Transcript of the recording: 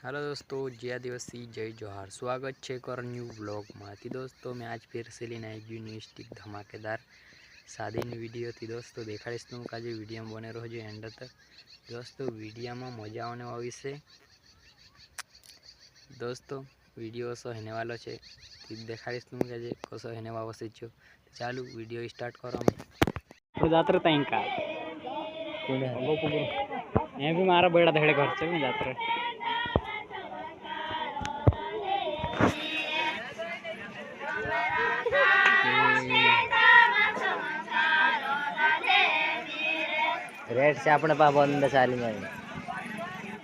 Hello दोस्तों, जय आदिवासी जय जोहार। स्वागत है एक और न्यू ब्लॉग में। थी दोस्तों मैं आज फिर से लेने आई गई न्यू स्टिक धमाकेदार शादी वीडियो थी। दोस्तों देखाड़ीश तो आज वीडियो में बने रहो एंड तक। दोस्तों वीडियो में मजा आने वाली से दोस्तों वीडियो असो हेने वालो है देखाड़ीश तुम आज कसो हेने वालो से छो। चालू वीडियो स्टार्ट करो। जाते रहता इनका मैं भी मारा बेड़ा धड़े घर से मैं जाते रहे। रेड से अपने पास बंद साली में